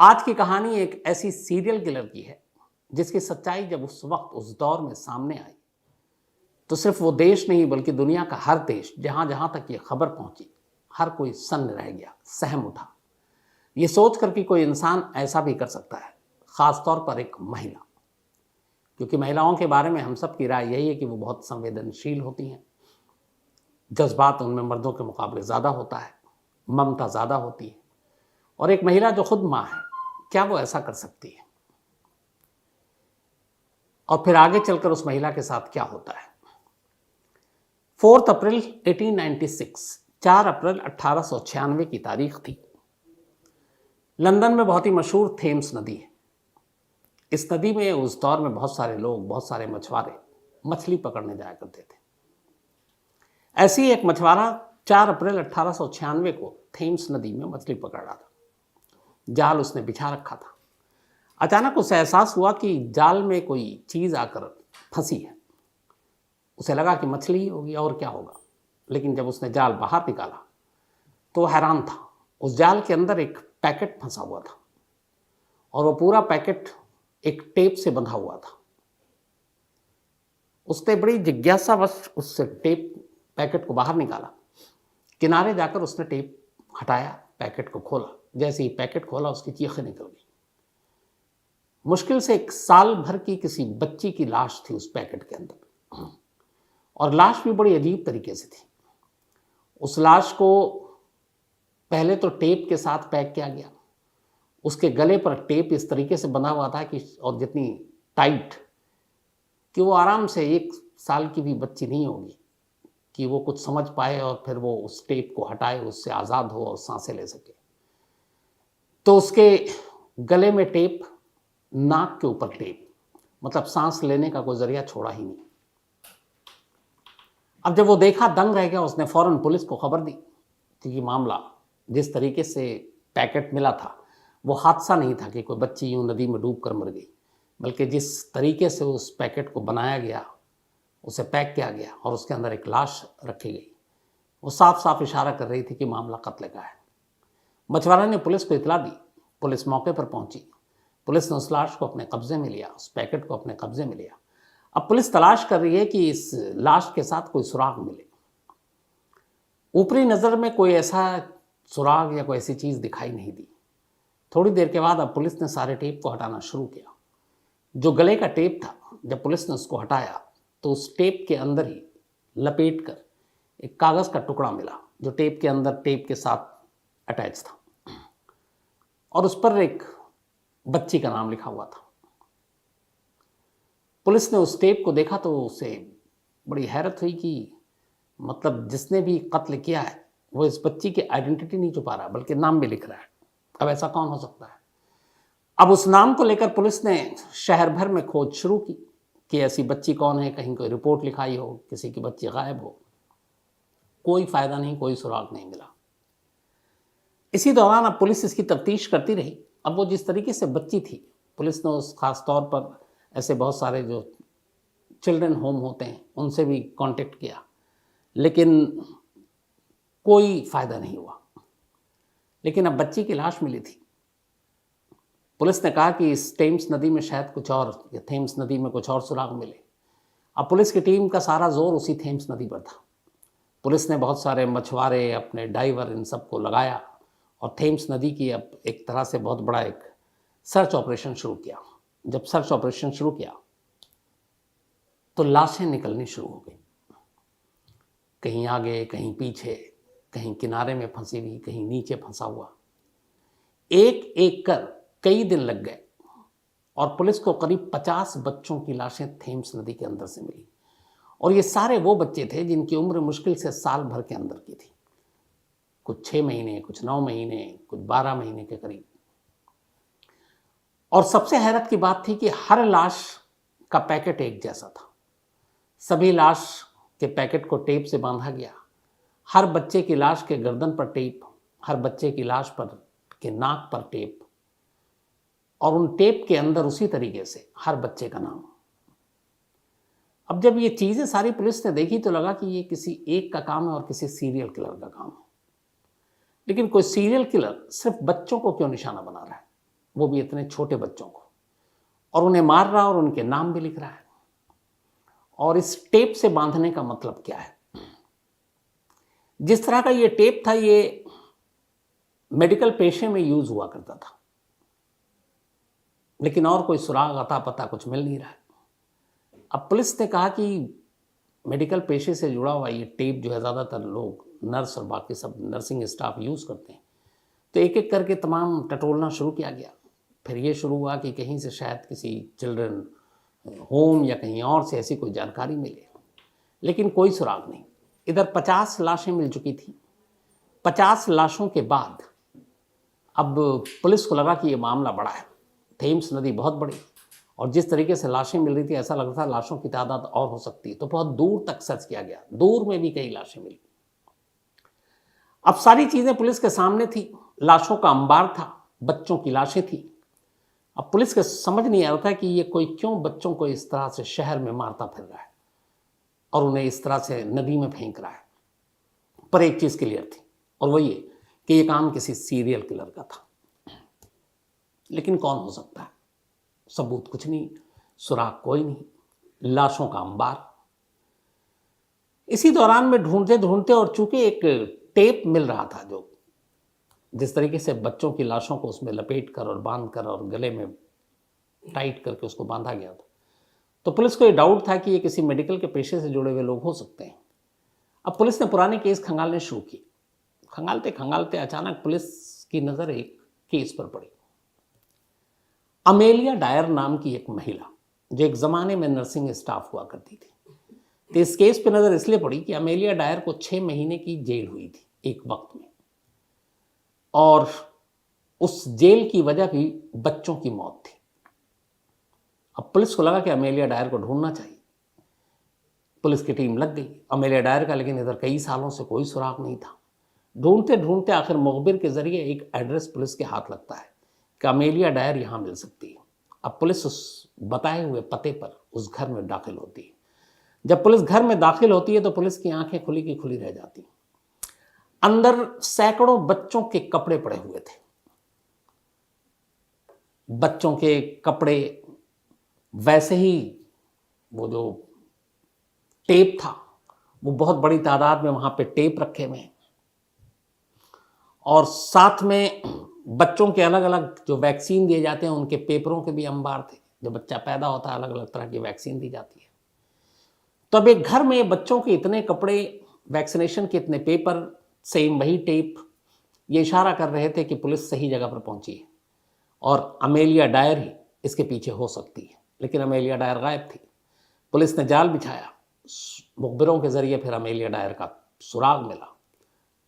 आज की कहानी एक ऐसी सीरियल किलर की है जिसकी सच्चाई जब उस वक्त उस दौर में सामने आई तो सिर्फ वो देश नहीं बल्कि दुनिया का हर देश जहां जहां तक ये खबर पहुंची हर कोई सन्न रह गया, सहम उठा। ये सोचकर कि कोई इंसान ऐसा भी कर सकता है, खासतौर पर एक महिला। क्योंकि महिलाओं के बारे में हम सब की राय यही है कि वो बहुत संवेदनशील होती हैं, जज्बात उनमें मर्दों के मुकाबले ज़्यादा होता है, ममता ज़्यादा होती है। और एक महिला जो खुद माँ है, क्या वो ऐसा कर सकती है? और फिर आगे चलकर उस महिला के साथ क्या होता है। 4 अप्रैल 1896, 4 अप्रैल 1896 की तारीख थी। लंदन में बहुत ही मशहूर थेम्स नदी है। इस नदी में उस दौर में बहुत सारे लोग, बहुत सारे मछुआरे मछली पकड़ने जाया करते थे। ऐसी एक मछुआरा 4 अप्रैल 1896 को थेम्स नदी में मछली पकड़ रहा था। जाल उसने बिछा रखा था। अचानक उसे एहसास हुआ कि जाल में कोई चीज़ आकर फंसी है। उसे लगा कि मछली ही होगी और क्या होगा, लेकिन जब उसने जाल बाहर निकाला तो हैरान था। उस जाल के अंदर एक पैकेट फंसा हुआ था और वो पूरा पैकेट एक टेप से बंधा हुआ था। उसने बड़ी जिज्ञासावश उससे पैकेट को बाहर निकाला। किनारे जाकर उसने टेप हटाया, पैकेट को खोला। जैसे ही पैकेट खोला उसकी चीखें निकल गई। मुश्किल से 1 साल भर की किसी बच्ची की लाश थी उस पैकेट के अंदर, और लाश भी बड़ी अजीब तरीके से थी। उस लाश को पहले तो टेप के साथ पैक किया गया। उसके गले पर टेप इस तरीके से बंधा हुआ था कि, और जितनी टाइट कि वो आराम से 1 साल की भी बच्ची नहीं होगी कि वो कुछ समझ पाए और फिर वो उस टेप को हटाए, उससे आज़ाद हो और सांसें ले सके। तो उसके गले में टेप, नाक के ऊपर टेप, मतलब सांस लेने का कोई जरिया छोड़ा ही नहीं। अब जब वो देखा दंग रह गया। उसने फौरन पुलिस को खबर दी कि ये मामला, जिस तरीके से पैकेट मिला था वो हादसा नहीं था कि कोई बच्ची यूं नदी में डूब कर मर गई, बल्कि जिस तरीके से उस पैकेट को बनाया गया, उसे पैक किया गया और उसके अंदर एक लाश रखी गई, वो साफ साफ इशारा कर रही थी कि मामला कत्ल का है। मछुआरा ने पुलिस को इतला दी। पुलिस मौके पर पहुंची। पुलिस ने उस लाश को अपने कब्जे में लिया, उस पैकेट को अपने कब्जे में लिया। अब पुलिस तलाश कर रही है कि इस लाश के साथ कोई सुराग मिले। ऊपरी नज़र में कोई ऐसा सुराग या कोई ऐसी चीज़ दिखाई नहीं दी। थोड़ी देर के बाद अब पुलिस ने सारे टेप को हटाना शुरू किया। जो गले का टेप था, जब पुलिस ने उसको हटाया तो उस टेप के अंदर ही लपेट कर एक कागज़ का टुकड़ा मिला जो टेप के अंदर टेप के साथ अटैच था, और उस पर एक बच्ची का नाम लिखा हुआ था। पुलिस ने उस टेप को देखा तो उसे बड़ी हैरत हुई कि मतलब जिसने भी कत्ल किया है वो इस बच्ची की आइडेंटिटी नहीं छुपा रहा, बल्कि नाम भी लिख रहा है। अब ऐसा कौन हो सकता है? अब उस नाम को लेकर पुलिस ने शहर भर में खोज शुरू की कि ऐसी बच्ची कौन है। कहीं कोई रिपोर्ट लिखाई हो, किसी की बच्ची गायब हो। कोई फायदा नहीं, कोई सुराग नहीं मिला। इसी दौरान अब पुलिस इसकी तफ्तीश करती रही। अब वो जिस तरीके से बच्ची थी, पुलिस ने उस खास तौर पर ऐसे बहुत सारे जो चिल्ड्रन होम होते हैं उनसे भी कांटेक्ट किया, लेकिन कोई फ़ायदा नहीं हुआ। लेकिन अब बच्ची की लाश मिली थी। पुलिस ने कहा कि इस थेम्स नदी में शायद कुछ और, या थेम्स नदी में कुछ और सुराग मिले। अब पुलिस की टीम का सारा जोर उसी थेम्स नदी पर था। पुलिस ने बहुत सारे मछुआरे, अपने डाइवर, इन सबको लगाया और थेम्स नदी की अब एक तरह से बहुत बड़ा एक सर्च ऑपरेशन शुरू किया। जब सर्च ऑपरेशन शुरू किया तो लाशें निकलनी शुरू हो गई, कहीं आगे, कहीं पीछे, कहीं किनारे में फंसी हुई, कहीं नीचे फंसा हुआ। एक एक कर कई दिन लग गए और पुलिस को करीब 50 बच्चों की लाशें थेम्स नदी के अंदर से मिली। और ये सारे वो बच्चे थे जिनकी उम्र मुश्किल से साल भर के अंदर की थी। कुछ 6 महीने, कुछ 9 महीने, कुछ 12 महीने के करीब। और सबसे हैरत की बात थी कि हर लाश का पैकेट एक जैसा था। सभी लाश के पैकेट को टेप से बांधा गया। हर बच्चे की लाश के गर्दन पर टेप, हर बच्चे की लाश पर के नाक पर टेप, और उन टेप के अंदर उसी तरीके से हर बच्चे का नाम। अब जब ये चीज़ें सारी पुलिस ने देखी तो लगा कि ये किसी एक का काम है और किसी सीरियल किलर का काम है। लेकिन कोई सीरियल किलर सिर्फ बच्चों को क्यों निशाना बना रहा है? वो भी इतने छोटे बच्चों को, और उन्हें मार रहा और उनके नाम भी लिख रहा है। और इस टेप से बांधने का मतलब क्या है? जिस तरह का ये टेप था, ये मेडिकल पेशे में यूज हुआ करता था, लेकिन और कोई सुराग अता पता कुछ मिल नहीं रहा है। अब पुलिस ने कहा कि मेडिकल पेशे से जुड़ा हुआ ये टेप जो है ज़्यादातर लोग नर्स और बाकी सब नर्सिंग स्टाफ यूज़ करते हैं, तो एक एक करके तमाम टटोलना शुरू किया गया। फिर ये शुरू हुआ कि कहीं से शायद किसी चिल्ड्रन होम या कहीं और से ऐसी कोई जानकारी मिले, लेकिन कोई सुराग नहीं। इधर 50 लाशें मिल चुकी थी। 50 लाशों के बाद अब पुलिस को लगा कि ये मामला बड़ा है, थेम्स नदी बहुत बड़ी, और जिस तरीके से लाशें मिल रही थी ऐसा लग रहा था लाशों की तादाद और हो सकती है, तो बहुत दूर तक सर्च किया गया। दूर में भी कई लाशें मिली। अब सारी चीज़ें पुलिस के सामने थी। लाशों का अंबार था, बच्चों की लाशें थी। अब पुलिस के समझ नहीं आ रहा था कि ये कोई क्यों बच्चों को इस तरह से शहर में मारता फिर रहा है और उन्हें इस तरह से नदी में फेंक रहा है। पर एक चीज़ क्लियर थी, और वो ये कि ये काम किसी सीरियल किलर का था। लेकिन कौन हो सकता है? सबूत कुछ नहीं, सुराग कोई नहीं, लाशों का अंबार। इसी दौरान में ढूंढते ढूंढते, और चूंकि एक टेप मिल रहा था जो जिस तरीके से बच्चों की लाशों को उसमें लपेट कर और बांध कर और गले में टाइट करके उसको बांधा गया था, तो पुलिस को ये डाउट था कि ये किसी मेडिकल के पेशे से जुड़े हुए लोग हो सकते हैं। अब पुलिस ने पुराने केस खंगालने शुरू किए। खंगालते खंगालते अचानक पुलिस की नज़र एक केस पर पड़ी। अमेलिया डायर नाम की एक महिला जो एक ज़माने में नर्सिंग स्टाफ हुआ करती थी, तो इस केस पे नज़र इसलिए पड़ी कि अमेलिया डायर को 6 महीने की जेल हुई थी एक वक्त में, और उस जेल की वजह भी बच्चों की मौत थी। अब पुलिस को लगा कि अमेलिया डायर को ढूंढना चाहिए। पुलिस की टीम लग गई अमेलिया डायर का, लेकिन इधर कई सालों से कोई सुराग नहीं था। ढूंढते ढूंढते आखिर मुखबिर के जरिए एक एड्रेस पुलिस के हाथ लगता है कि अमेलिया डायर यहाँ मिल सकती है। अब पुलिस उस बताए हुए पते पर उस घर में दाखिल होती है। जब पुलिस घर में दाखिल होती है तो पुलिस की आंखें खुली की खुली रह जाती। अंदर सैकड़ों बच्चों के कपड़े पड़े हुए थे। बच्चों के कपड़े, वैसे ही वो जो टेप था, वो बहुत बड़ी तादाद में वहां पे टेप रखे हुए हैं, और साथ में बच्चों के अलग अलग जो वैक्सीन दिए जाते हैं उनके पेपरों के भी अंबार थे। जब बच्चा पैदा होता है अलग अलग तरह की वैक्सीन दी जाती है। तो अब एक घर में बच्चों के इतने कपड़े, वैक्सीनेशन के इतने पेपर, सेम वही टेप, ये इशारा कर रहे थे कि पुलिस सही जगह पर पहुंची है और अमेलिया डायर ही इसके पीछे हो सकती है। लेकिन अमेलिया डायर गायब थी। पुलिस ने जाल बिछाया, मुखबिरों के जरिए फिर अमेलिया डायर का सुराग मिला।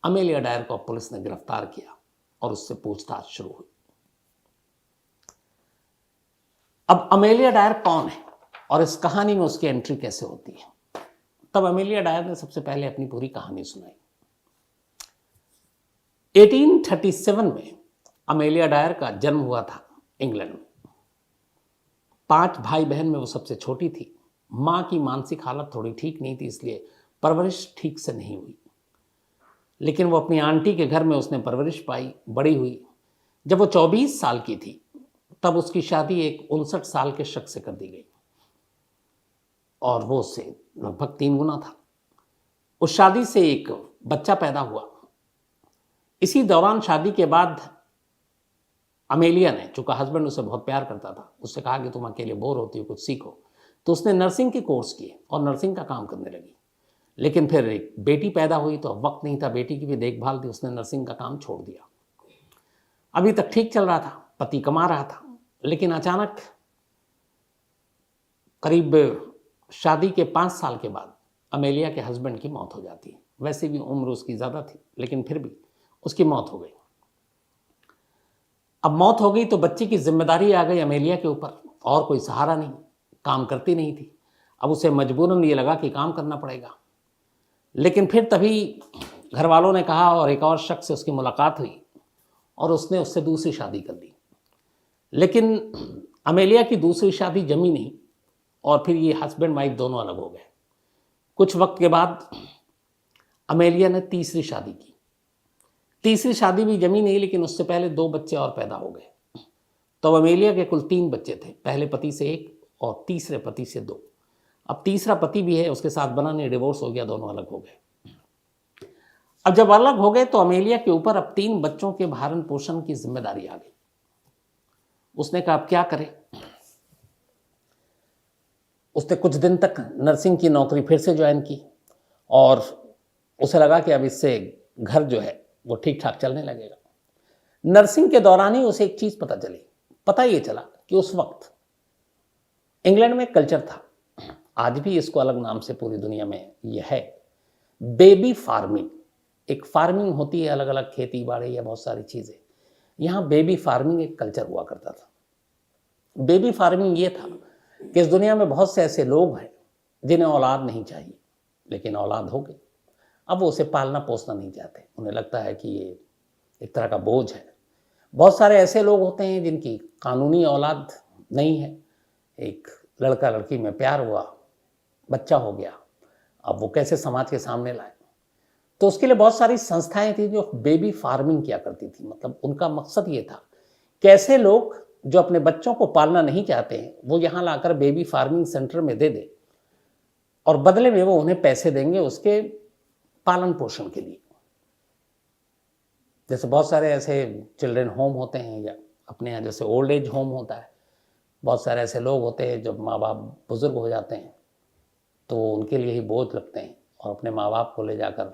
अमेलिया डायर को पुलिस ने गिरफ्तार किया और उससे पूछताछ शुरू हुई। अब अमेलिया डायर कौन है और इस कहानी में उसकी एंट्री कैसे होती है? तब अमेलिया डायर ने सबसे पहले अपनी पूरी कहानी सुनाई। 1837 में अमेलिया डायर का जन्म हुआ था इंग्लैंड में। 5 भाई बहन में वो सबसे छोटी थी। माँ की मानसिक हालत थोड़ी ठीक नहीं थी, इसलिए परवरिश ठीक से नहीं हुई। लेकिन वो अपनी आंटी के घर में उसने परवरिश पाई, बड़ी हुई। जब वो 24 साल की थी तब उसकी शादी एक 59 साल के शख्स से कर दी गई, और वो उससे लगभग 3 गुना था। उस शादी से एक बच्चा पैदा हुआ। इसी दौरान शादी के बाद अमेलिया ने, चूंकि हस्बैंड उसे बहुत प्यार करता था, उससे कहा कि तुम अकेले बोर होती हो, कुछ सीखो। तो उसने नर्सिंग के कोर्स किए और नर्सिंग का काम करने लगी। लेकिन फिर एक बेटी पैदा हुई तो अब वक्त नहीं था, बेटी की भी देखभाल थी, उसने नर्सिंग का काम छोड़ दिया। अभी तक ठीक चल रहा था, पति कमा रहा था, लेकिन अचानक करीब शादी के 5 साल के बाद अमेलिया के हस्बैंड की मौत हो जाती है। वैसे भी उम्र उसकी ज़्यादा थी, लेकिन फिर भी उसकी मौत हो गई। अब मौत हो गई तो बच्ची की जिम्मेदारी आ गई अमेलिया के ऊपर, और कोई सहारा नहीं, काम करती नहीं थी। अब उसे मजबूरन ये लगा कि काम करना पड़ेगा। लेकिन फिर तभी घर वालों ने कहा और एक और शख्स से उसकी मुलाकात हुई और उसने उससे दूसरी शादी कर ली। लेकिन अमेलिया की दूसरी शादी जमी नहीं और फिर ये हस्बैंड वाइफ दोनों अलग हो गए। कुछ वक्त के बाद अमेलिया ने तीसरी शादी की। तीसरी शादी भी जमी नहीं, लेकिन उससे पहले 2 बच्चे और पैदा हो गए। तो अमेलिया के कुल 3 बच्चे थे, पहले पति से 1 और तीसरे पति से 2। अब तीसरा पति भी है, उसके साथ बना नहीं, डिवोर्स हो गया, दोनों अलग हो गए। अब जब अलग हो गए तो अमेलिया के ऊपर अब 3 बच्चों के भरण पोषण की जिम्मेदारी आ गई। उसने कहा अब क्या करे। उसने कुछ दिन तक नर्सिंग की नौकरी फिर से ज्वाइन की और उसे लगा कि अब इससे घर जो है वो ठीक ठाक चलने लगेगा। नर्सिंग के दौरान ही उसे एक चीज पता ये चला कि उस वक्त इंग्लैंड में एक कल्चर था, आज भी इसको अलग नाम से पूरी दुनिया में यह है, बेबी फार्मिंग। एक फार्मिंग होती है, अलग अलग खेती बाड़ी या बहुत सारी चीजें, यहां बेबी फार्मिंग एक कल्चर हुआ करता था। बेबी फार्मिंग ये था कि इस दुनिया में बहुत से ऐसे लोग हैं जिन्हें औलाद नहीं चाहिए, लेकिन औलाद हो गई। अब वो उसे पालना पोसना नहीं चाहते, उन्हें लगता है कि ये एक तरह का बोझ है। बहुत सारे ऐसे लोग होते हैं जिनकी कानूनी औलाद नहीं है, एक लड़का लड़की में प्यार हुआ, बच्चा हो गया, अब वो कैसे समाज के सामने लाए। तो उसके लिए बहुत सारी संस्थाएं थी जो बेबी फार्मिंग किया करती थी। मतलब उनका मकसद ये था, कैसे लोग जो अपने बच्चों को पालना नहीं चाहते हैं वो यहाँ लाकर बेबी फार्मिंग सेंटर में दे दे और बदले में वो उन्हें पैसे देंगे उसके पालन पोषण के लिए। जैसे बहुत सारे ऐसे चिल्ड्रन होम होते हैं या अपने यहाँ जैसे ओल्ड एज होम होता है, बहुत सारे ऐसे लोग होते हैं जब माँ बाप बुजुर्ग हो जाते हैं तो उनके लिए ही बोझ लगते हैं और अपने माँ बाप को ले जाकर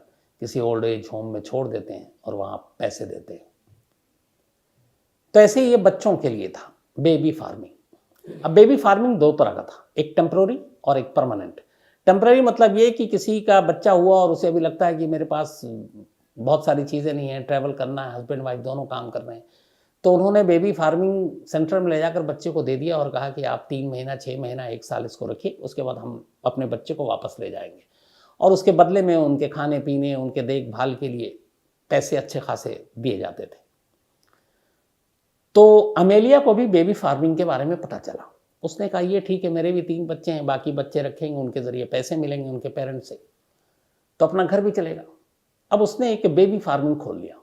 किसी ओल्ड एज होम में छोड़ देते हैं और वहाँ पैसे देते हैं। तो ऐसे ही ये बच्चों के लिए था बेबी फार्मिंग। अब बेबी फार्मिंग 2 तरह का था, एक टेम्पररी और एक परमानेंट। टेम्पररी मतलब ये कि किसी का बच्चा हुआ और उसे अभी लगता है कि मेरे पास बहुत सारी चीज़ें नहीं हैं, ट्रैवल करना है, हस्बैंड वाइफ दोनों काम कर रहे हैं, तो उन्होंने बेबी फार्मिंग सेंटर में ले जाकर बच्चे को दे दिया और कहा कि आप 3 महीना 6 महीना 1 साल इसको रखिए, उसके बाद हम अपने बच्चे को वापस ले जाएंगे। और उसके बदले में उनके खाने पीने, उनके देखभाल के लिए पैसे अच्छे खासे दिए जाते थे। तो अमेलिया को भी बेबी फार्मिंग के बारे में पता चला। उसने कहा ये ठीक है, मेरे भी 3 बच्चे हैं, बाकी बच्चे रखेंगे, उनके ज़रिए पैसे मिलेंगे उनके पेरेंट्स से, तो अपना घर भी चलेगा। अब उसने एक बेबी फार्मिंग खोल लिया।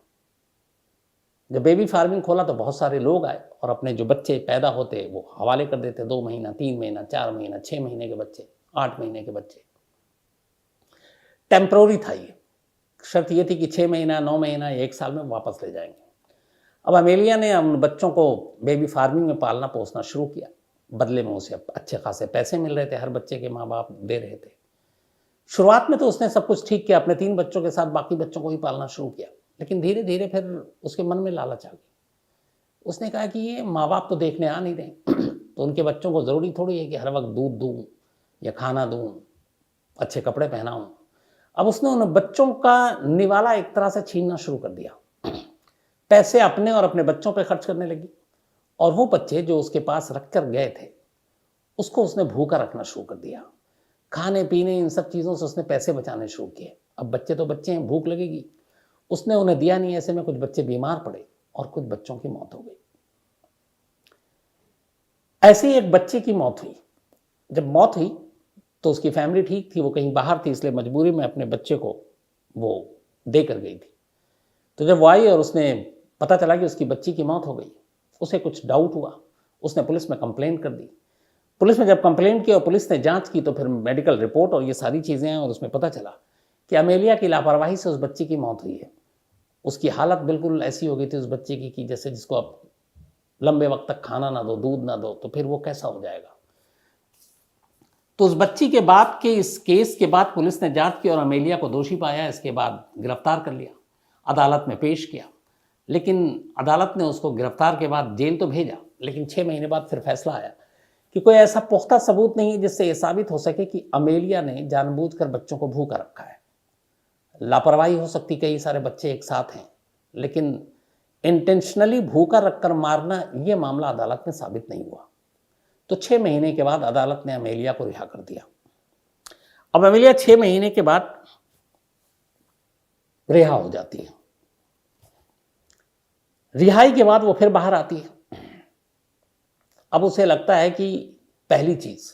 जब बेबी फार्मिंग खोला तो बहुत सारे लोग आए और अपने जो बच्चे पैदा होते वो हवाले कर देते, 2 महीना 3 महीना 4 महीना 6 महीने के बच्चे, 8 महीने के बच्चे। टेम्पररी था ये, शर्त ये थी कि 6 महीना 9 महीना 1 साल में वापस ले जाएंगे। अब अमेलिया ने उन बच्चों को बेबी फार्मिंग में पालना पोसना शुरू किया, बदले में उसे अच्छे खासे पैसे मिल रहे थे, हर बच्चे के माँ बाप दे रहे थे। शुरुआत में तो उसने सब कुछ ठीक किया, अपने 3 बच्चों के साथ बाकी बच्चों को भी पालना शुरू किया, लेकिन धीरे धीरे फिर उसके मन में लालच आ गई। उसने कहा कि ये माँ बाप तो देखने आ नहीं रहे तो उनके बच्चों को ज़रूरी थोड़ी है कि हर वक्त दूध दूँ या खाना दूँ, अच्छे कपड़े पहनाऊँ। अब उसने उन बच्चों का निवाला एक तरह से छीनना शुरू कर दिया, पैसे अपने और अपने बच्चों पे खर्च करने लगी और वो बच्चे जो उसके पास रख कर गए थे उसको उसने भूखा रखना शुरू कर दिया। खाने पीने इन सब चीज़ों से उसने पैसे बचाने शुरू किए। अब बच्चे तो बच्चे हैं, भूख लगेगी, उसने उन्हें दिया नहीं। ऐसे में कुछ बच्चे बीमार पड़े और कुछ बच्चों की मौत हो गई। ऐसे ही एक बच्चे की मौत हुई। जब मौत हुई तो उसकी फैमिली ठीक थी, वो कहीं बाहर थी, इसलिए मजबूरी में अपने बच्चे को वो दे कर गई थी। तो जब वो आई और उसने पता चला कि उसकी बच्ची की मौत हो गई, उसे कुछ डाउट हुआ, उसने पुलिस में कंप्लेंट कर दी। पुलिस में जब कंप्लेंट की और पुलिस ने जांच की तो फिर मेडिकल रिपोर्ट और ये सारी चीज़ें हैं और उसमें पता चला कि अमेलिया की लापरवाही से उस बच्ची की मौत हुई है। उसकी हालत बिल्कुल ऐसी हो गई थी उस बच्चे की कि जैसे जिसको आप लंबे वक्त तक खाना ना दो, दूध ना दो, तो फिर वो कैसा हो जाएगा। तो उस बच्ची के बाप के इस केस के बाद पुलिस ने जांच की और अमेलिया को दोषी पाया। इसके बाद गिरफ्तार कर लिया, अदालत में पेश किया, लेकिन अदालत ने उसको गिरफ्तार के बाद जेल तो भेजा, लेकिन 6 महीने बाद फिर फैसला आया कि कोई ऐसा पुख्ता सबूत नहीं है जिससे यह साबित हो सके कि अमेलिया ने जानबूझकर बच्चों को भूखा रखा है। लापरवाही हो सकती, कई सारे बच्चे एक साथ हैं, लेकिन इंटेंशनली भूखा रखकर मारना यह मामला अदालत में साबित नहीं हुआ। तो 6 महीने के बाद अदालत ने अमेलिया को रिहा कर दिया। अब अमेलिया 6 महीने के बाद रिहा हो जाती है। रिहाई के बाद वो फिर बाहर आती है। अब उसे लगता है कि पहली चीज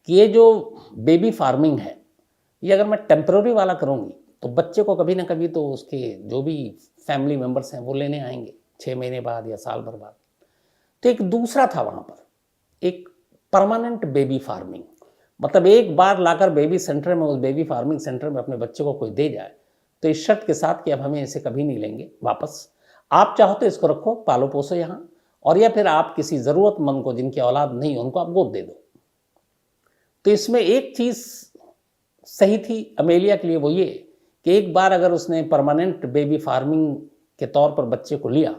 कि ये जो बेबी फार्मिंग है, ये अगर मैं टेम्पररी वाला करूंगी तो बच्चे को कभी ना कभी तो उसके जो भी फैमिली मेंबर्स हैं वो लेने आएंगे 6 महीने बाद या साल भर बाद। तो एक दूसरा था वहाँ पर, एक परमानेंट बेबी फार्मिंग, मतलब एक बार लाकर बेबी सेंटर में, उस बेबी फार्मिंग सेंटर में अपने बच्चे को कोई दे जाए तो इस शर्त के साथ कि अब हमें इसे कभी नहीं लेंगे वापस, आप चाहो तो इसको रखो, पालो पोसो यहाँ, और या फिर आप किसी ज़रूरतमंद को जिनकी औलाद नहीं उनको आप गोद दे दो। तो इसमें एक चीज़ सही थी अमेलिया के लिए, वो ये कि एक बार अगर उसने परमानेंट बेबी फार्मिंग के तौर पर बच्चे को लिया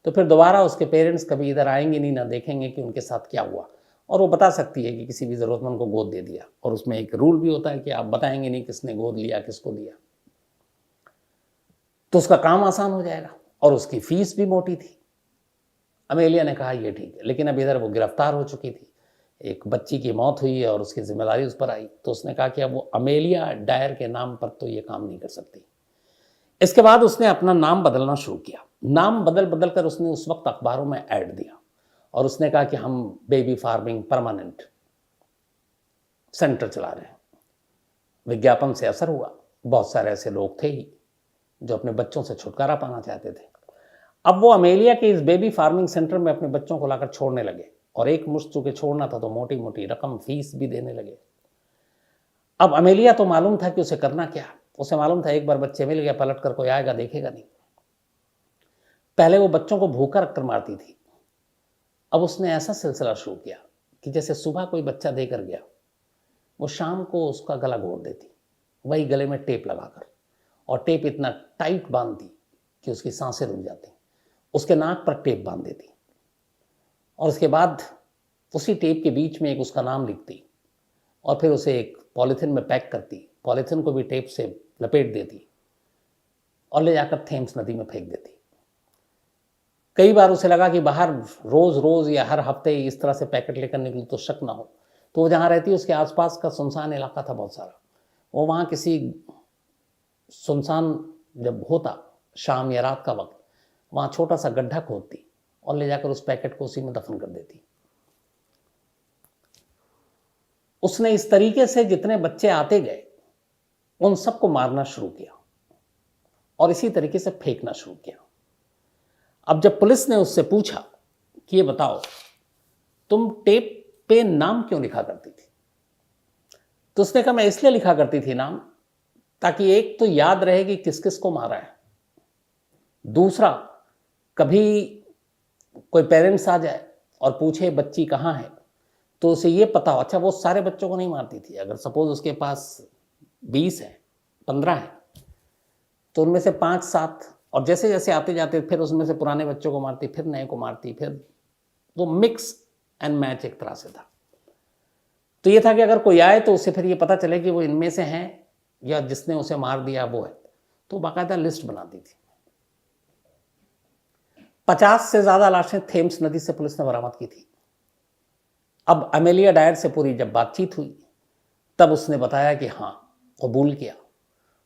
तो फिर दोबारा उसके पेरेंट्स कभी इधर आएंगे नहीं, ना देखेंगे कि उनके साथ क्या हुआ, और वो बता सकती है कि किसी भी ज़रूरतमंद को गोद दे दिया। और उसमें एक रूल भी होता है कि आप बताएंगे नहीं किसने गोद लिया, किसको दिया, तो उसका काम आसान हो जाएगा और उसकी फीस भी मोटी थी। अमेलिया ने कहा ये ठीक है, लेकिन अब इधर वो गिरफ्तार हो चुकी थी, एक बच्ची की मौत हुई है और उसकी जिम्मेदारी उस पर आई, तो उसने कहा कि अब वो अमेलिया डायर के नाम पर तो ये काम नहीं कर सकती। इसके बाद उसने अपना नाम बदलना शुरू किया, नाम बदल बदल कर उसने उस वक्त अखबारों में ऐड दिया और उसने कहा कि हम बेबी फार्मिंग परमानेंट सेंटर चला रहे हैं। विज्ञापन से असर हुआ, बहुत सारे ऐसे लोग थे ही जो अपने बच्चों से छुटकारा पाना चाहते थे। अब वो अमेलिया के इस बेबी फार्मिंग सेंटर में अपने बच्चों को लाकर छोड़ने लगे, और एक मुश्त चूंकि छोड़ना था तो मोटी मोटी रकम फीस भी देने लगे। अब अमेलिया तो मालूम था कि उसे करना क्या, उसे मालूम था एक बार बच्चे मिल गया पलट कर कोई आएगा देखेगा नहीं। पहले वो बच्चों को भूखा रखकर मारती थी, अब उसने ऐसा सिलसिला शुरू किया कि जैसे सुबह कोई बच्चा देकर गया, वो शाम को उसका गला घोट देती, वही गले में टेप लगाकर, और टेप इतना टाइट बांधती कि उसकी सांसें रुक जाती, उसके नाक पर टेप बांध देती, और उसके बाद उसी टेप के बीच में एक उसका नाम लिखती, और फिर उसे एक पॉलीथिन में पैक करती, पॉलीथिन को भी टेप से लपेट देती और ले जाकर थेम्स नदी में फेंक देती। कई बार उसे लगा कि बाहर रोज़ रोज़ या हर हफ्ते इस तरह से पैकेट लेकर निकलूँ तो शक ना हो, तो वो जहाँ रहती उसके आसपास का सुनसान इलाका था बहुत सारा, वो वहाँ किसी सुनसान जब होता शाम या रात का वक्त, वहाँ छोटा सा गड्ढा खोदती और ले जाकर उस पैकेट को उसी में दफन कर देती। उसने इस तरीके से जितने बच्चे आते गए उन सबको मारना शुरू किया और इसी तरीके से फेंकना शुरू किया। अब जब पुलिस ने उससे पूछा कि ये बताओ तुम टेप पे नाम क्यों लिखा करती थी, तो उसने कहा मैं इसलिए लिखा करती थी नाम ताकि एक तो याद रहे कि किस किस को मारा है, दूसरा कभी कोई पेरेंट्स आ जाए और पूछे बच्ची कहाँ है तो उसे ये पता हो। अच्छा, वो सारे बच्चों को नहीं मारती थी, अगर सपोज उसके पास 20 है 15 है तो उनमें से 5-7, और जैसे जैसे आते जाते फिर उसमें से पुराने बच्चों को मारती, फिर नए को मारती, फिर वो मिक्स एंड मैच एक तरह से था। तो ये था कि अगर कोई आए तो उसे फिर ये पता चले कि वो इनमें से हैं या जिसने उसे मार दिया वो है, तो बाकायदा लिस्ट बनाती थी। 50 से ज़्यादा लाशें थेम्स नदी से पुलिस ने बरामद की थी। अब अमेलिया डायर से पूरी जब बातचीत हुई तब उसने बताया कि हाँ, कबूल किया,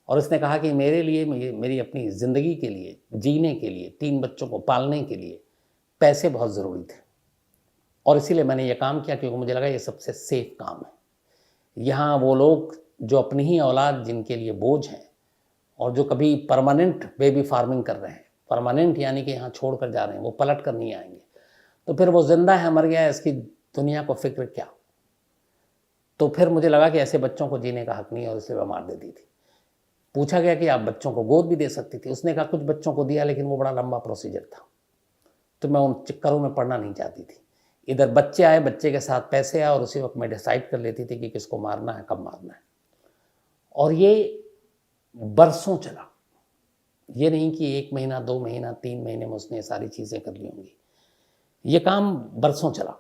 और उसने कहा कि मेरे लिए, मेरी अपनी ज़िंदगी के लिए, जीने के लिए, 3 बच्चों को पालने के लिए पैसे बहुत ज़रूरी थे, और इसीलिए मैंने ये काम किया क्योंकि मुझे लगा ये सबसे सेफ काम है। यहाँ वो लोग जो अपनी ही औलाद जिनके लिए बोझ हैं और जो कभी परमानेंट बेबी फार्मिंग कर रहे हैं, परमानेंट यानी कि यहाँ छोड़ कर जा रहे हैं, वो पलट कर नहीं आएंगे, तो फिर वो जिंदा है मर गया है इसकी दुनिया को फिक्र क्या। तो फिर मुझे लगा कि ऐसे बच्चों को जीने का हक नहीं है और इसलिए मैं मार देती थी। पूछा गया कि आप बच्चों को गोद भी दे सकती थी, उसने कहा कुछ बच्चों को दिया लेकिन वो बड़ा लंबा प्रोसीजर था, तो मैं उन चक्करों में पड़ना नहीं चाहती थी। इधर बच्चे आए, बच्चे के साथ पैसे आए, और उसी वक्त मैं डिसाइड कर लेती थी कि किसको मारना है, कब मारना है। और ये बरसों चला, ये नहीं कि 1 महीना 2 महीना 3 महीने में उसने सारी चीज़ें कर ली होंगी, ये काम बरसों चला।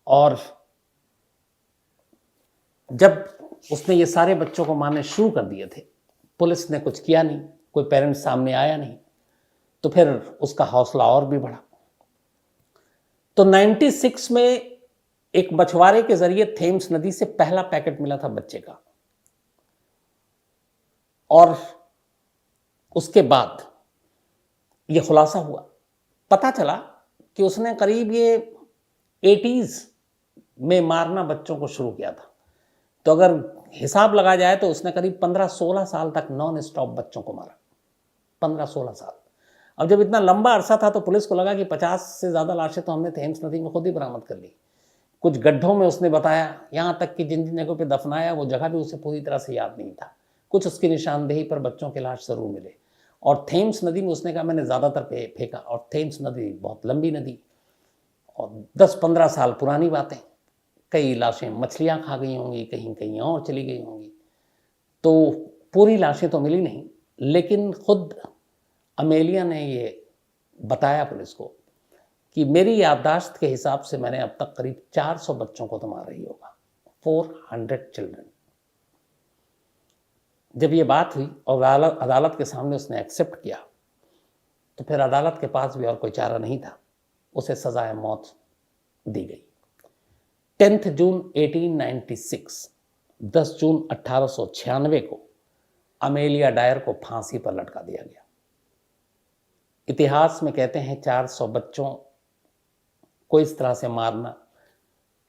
और जब उसने ये सारे बच्चों को मारने शुरू कर दिए थे, पुलिस ने कुछ किया नहीं, कोई पेरेंट्स सामने आया नहीं, तो फिर उसका हौसला और भी बढ़ा। तो 96 में एक मछुआरे के जरिए थेम्स नदी से पहला पैकेट मिला था बच्चे का, और उसके बाद ये खुलासा हुआ, पता चला कि उसने करीब ये 80s में मारना बच्चों को शुरू किया था। तो अगर हिसाब लगा जाए तो उसने करीब 15-16 साल तक नॉन स्टॉप बच्चों को मारा, 15-16 साल। अब जब इतना लंबा अरसा था तो पुलिस को लगा कि 50 से ज़्यादा लाशें तो हमने थेम्स नदी में खुद ही बरामद कर ली। कुछ गड्ढों में उसने बताया, यहाँ तक कि जिन जिन जगहों पे दफनाया वो जगह भी उसे पूरी तरह से याद नहीं था। कुछ उसकी निशानदेही पर बच्चों के लाश ज़रूर मिले। और थेम्स नदी में उसने कहा मैंने ज़्यादातर फेंका। और थेम्स नदी बहुत लंबी नदी और 10-15 साल पुरानी बातें। कई लाशें मछलियाँ खा गई होंगी, कहीं कहीं और चली गई होंगी। तो पूरी लाशें तो मिली नहीं, लेकिन खुद अमेलिया ने ये बताया पुलिस को कि मेरी याददाश्त के हिसाब से मैंने अब तक करीब 400 बच्चों को तो मारा ही होगा, 400 चिल्ड्रन। जब ये बात हुई और अदालत के सामने उसने एक्सेप्ट किया, तो फिर अदालत के पास भी और कोई चारा नहीं था, उसे सजाए मौत दी गई। 10 जून 1896, 10 जून 1896 को अमेलिया डायर को फांसी पर लटका दिया गया। इतिहास में कहते हैं 400 बच्चों को इस तरह से मारना,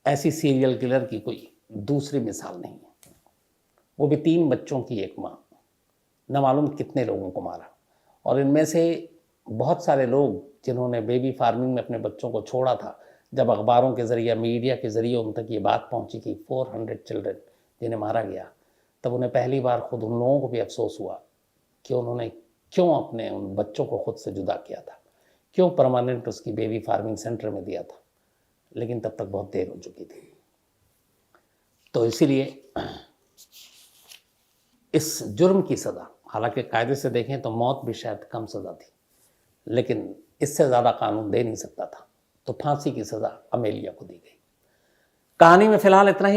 ऐसी सीरियल किलर की कोई दूसरी मिसाल नहीं है। वो भी 3 बच्चों की एक माँ, न मालूम कितने लोगों को मारा। और इनमें से बहुत सारे लोग जिन्होंने बेबी फार्मिंग में अपने बच्चों को छोड़ा था, जब अखबारों के ज़रिए, मीडिया के ज़रिए उन तक ये बात पहुंची कि 400 चिल्ड्रन जिन्हें मारा गया, तब उन्हें पहली बार खुद उन लोगों को भी अफसोस हुआ कि उन्होंने क्यों अपने उन बच्चों को खुद से जुदा किया था, क्यों परमानेंट उसकी बेबी फार्मिंग सेंटर में दिया था। लेकिन तब तक बहुत देर हो चुकी थी। तो इसीलिए इस जुर्म की सज़ा, हालांकि कायदे से देखें तो मौत भी शायद कम सज़ा थी, लेकिन इससे ज़्यादा कानून दे नहीं सकता था, तो फांसी की सज़ा अमेलिया को दी गई। कहानी में फ़िलहाल इतना ही।